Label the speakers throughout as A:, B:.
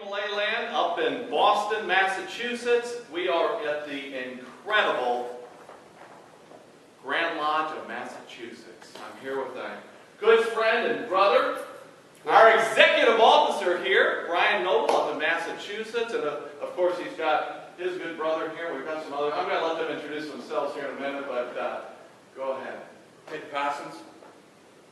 A: Malay Land up in Boston, Massachusetts. We are at the incredible Grand Lodge of Massachusetts. I'm here with a good friend and brother, our executive officer here, Brian Noble, up in Massachusetts, and of course he's got his good brother here. We've got some other. I'm going to let them introduce themselves here in a minute, but go ahead.
B: Peter Parsons.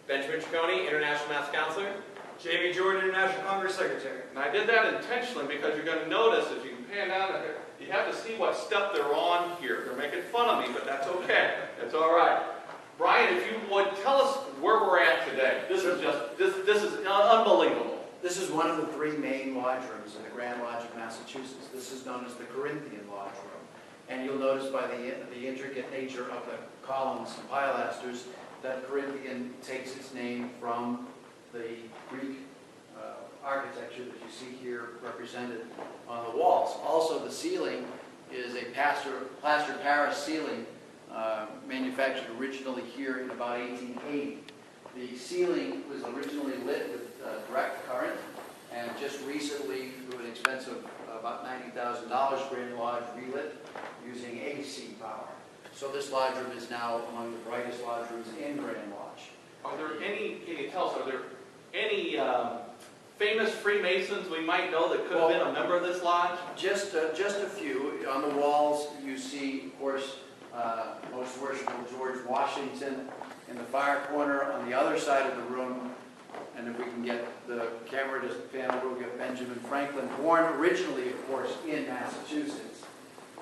B: Benjamin Ciccone, International Mass Counselor.
C: Jamie Jordan, International Congress Secretary.
A: And I did that intentionally because you're going to notice, if you can pan down here, you have to see what step they're on here. They're making fun of me, but that's okay. It's all right. Brian, if you would tell us where we're at today. This is unbelievable.
D: This is one of the three main lodge rooms in the Grand Lodge of Massachusetts. This is known as the Corinthian Lodge Room. And you'll notice by the intricate nature of the columns and pilasters that Corinthian takes its name from the Greek architecture that you see here represented on the walls. Also, the ceiling is a plaster Paris ceiling manufactured originally here in about 1880. The ceiling was originally lit with direct current, and just recently, through an expense of about $90,000, Grand Lodge relit using AC power. So this lodge room is now among the brightest lodge rooms in Grand Lodge.
A: Are there any, can you tell us, are there any famous Freemasons we might know that could have been a member of this lodge?
D: Just a few. On the walls, you see, of course, Most Worshipful George Washington in the far corner. On the other side of the room, and if we can get the camera to pan over, we'll get Benjamin Franklin, born originally, of course, in Massachusetts,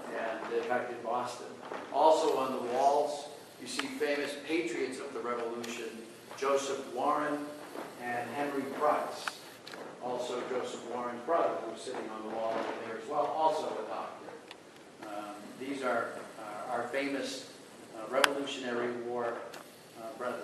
D: and in fact in Boston. Also on the walls, you see famous patriots of the Revolution, Joseph Warren and Henry Price. Also Joseph Warren's brother, who's sitting on the wall over there as well, also a doctor. These are our famous Revolutionary War brethren.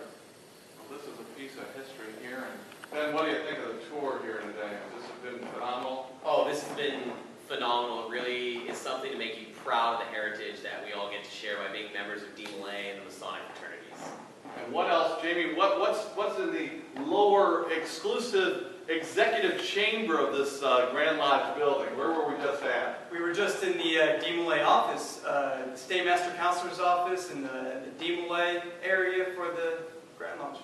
A: Well, this is a piece of history here. And Ben, what do you think of the tour here today? Has this been phenomenal?
B: Oh, this has been phenomenal. It really is something to make you proud of the heritage that we all get to share by being members of D. Malay and the Masonic fraternities.
A: And what else, Jamie? What's in the lower exclusive executive chamber of this Grand Lodge building? Where were we just at?
C: We were just in the D. Malay office, the State Master Counselor's office in the D. Malay area for the Grand Lodge.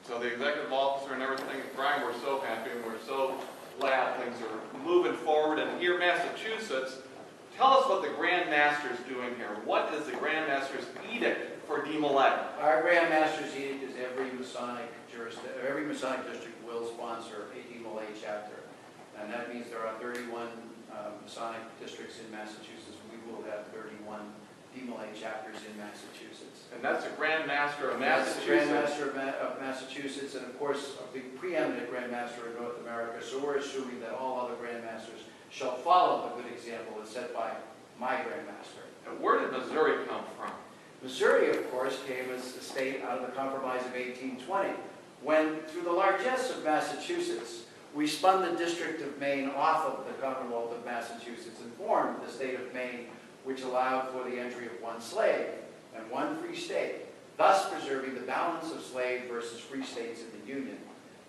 A: So the executive officer and everything, Brian, we're so happy and we're so glad things are moving forward. And here in Massachusetts, tell us what the Grand Master is doing here. What is the Grand Master's edict for D. Malay?
D: Our Grand Master's edict is every Masonic district will sponsor a D. Malay chapter. And that means there are 31 Masonic districts in Massachusetts. We will have 31 D. Malay chapters in Massachusetts.
A: And that's the Grand Master of
D: That's
A: Massachusetts.
D: the Grand Master of Massachusetts, and of course, the preeminent Grand Master in North America. So we're assuming that all other Grand Masters shall follow the good example that's set by my Grand Master.
A: And where did Missouri come from?
D: Missouri, of course, came as a state out of the Compromise of 1820, when, through the largesse of Massachusetts, we spun the District of Maine off of the Commonwealth of Massachusetts and formed the state of Maine, which allowed for the entry of one slave and one free state, thus preserving the balance of slave versus free states in the Union.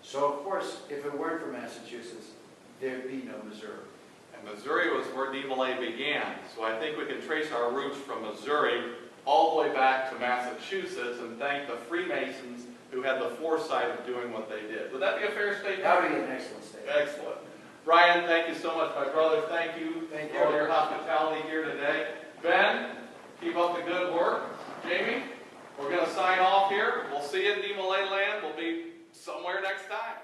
D: So, of course, if it weren't for Massachusetts, there'd be no Missouri.
A: And Missouri was where D. Malay began. So I think we can trace our roots from Missouri all the way back to Massachusetts and thank the Freemasons who had the foresight of doing what they did. Would that be a fair statement?
D: That would be an excellent statement.
A: Excellent. Brian, thank you so much. My brother, thank you for all your hospitality here today. Ben, keep up the good work. Jamie, we're going to sign off here. We'll see you in D. Malay Land. We'll be somewhere next time.